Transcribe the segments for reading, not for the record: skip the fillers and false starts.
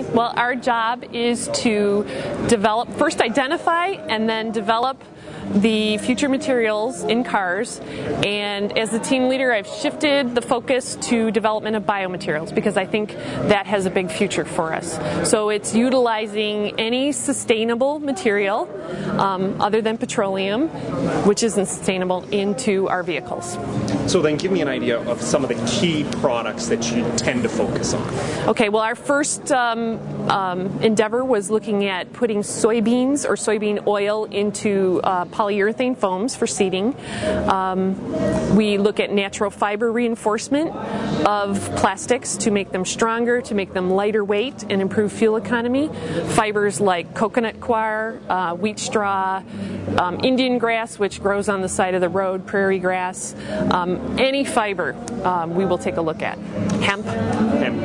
Okay, well, our job is to first identify and then develop the future materials in cars, and as the team leader I've shifted the focus to development of biomaterials because I think that has a big future for us. So it's utilizing any sustainable material other than petroleum, which isn't sustainable, into our vehicles. So then give me an idea of some of the key products that you tend to focus on. Okay, well, our first endeavor was looking at putting soybeans or soybean oil into polyurethane foams for seating. We look at natural fiber reinforcement of plastics to make them stronger, to make them lighter weight and improve fuel economy. Fibers like coconut coir, wheat straw, Indian grass, which grows on the side of the road, prairie grass, any fiber we will take a look at. Hemp.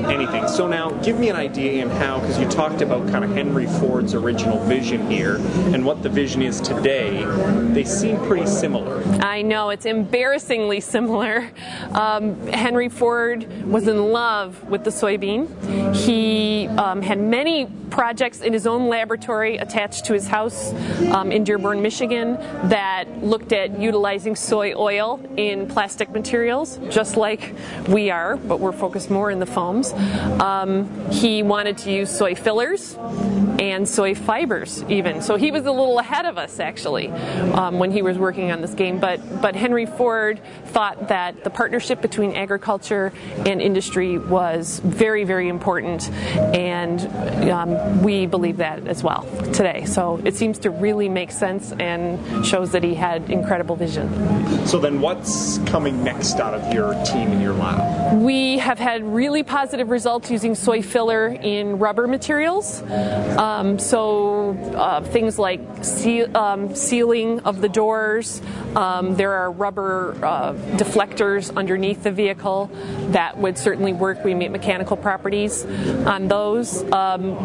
Anything. So now give me an idea in how, because you talked about kind of Henry Ford's original vision here and what the vision is today. They seem pretty similar. I know, it's embarrassingly similar. Henry Ford was in love with the soybean. He had many projects in his own laboratory attached to his house in Dearborn, Michigan, that looked at utilizing soy oil in plastic materials, just like we are, but we're focused more in the foams. He wanted to use soy fillers and soy fibers even. So he was a little ahead of us, actually, when he was working on this game. But Henry Ford thought that the partnership between agriculture and industry was very, very important, and we believe that as well today. So it seems to really make sense and shows that he had incredible vision. So then what's coming next out of your team in your lab? We have had really positive results using soy filler in rubber materials. Things like sealing of the doors. There are rubber deflectors underneath the vehicle that would certainly work. We make mechanical properties on those.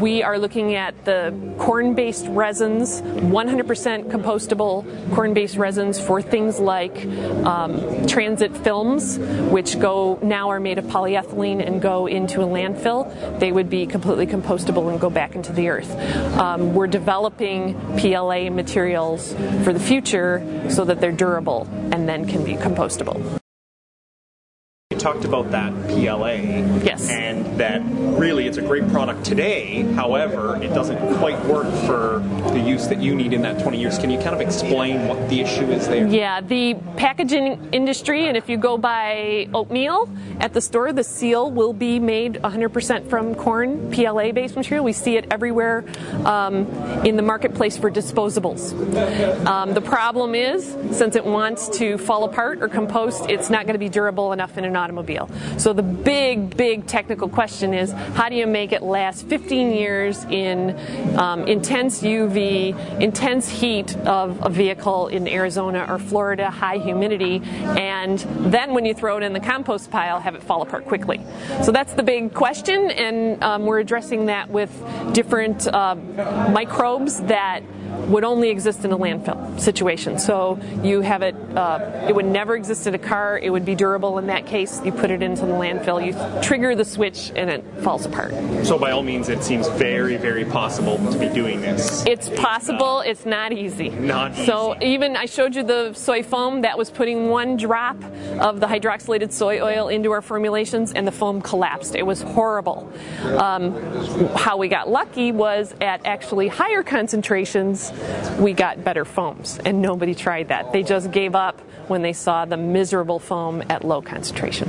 We are looking at the corn-based resins, 100% compostable corn-based resins for things like transit films, which now are made of polyethylene and go into a landfill. They would be completely compostable and go back into the earth. We're developing PLA materials for the future so that they're durable and then can be compostable. You talked about that PLA. Yes. And that really it's a great product today, however, it doesn't quite work for the use that you need in that 20 years. Can you kind of explain what the issue is there? Yeah, the packaging industry, and if you go buy oatmeal at the store, the seal will be made 100% from corn, PLA-based material. We see it everywhere in the marketplace for disposables. The problem is, since it wants to fall apart or compost, it's not going to be durable enough in an automobile. So the big technical question is, how do you make it last 15 years in intense UV, intense heat of a vehicle in Arizona or Florida, high humidity, and then when you throw it in the compost pile, have it fall apart quickly? So that's the big question, and we're addressing that with different microbes that would only exist in a landfill situation. So you have it, it would never exist in a car, it would be durable in that case. You put it into the landfill, you trigger the switch, and it falls apart. So by all means, it seems very, very possible to be doing this. It's possible, it's not easy. Not easy. So even, I showed you the soy foam, that was putting 1 drop of the hydroxylated soy oil into our formulations, and the foam collapsed. It was horrible. How we got lucky was at actually higher concentrations, we got better foams, and nobody tried that. They just gave up when they saw the miserable foam at low concentration.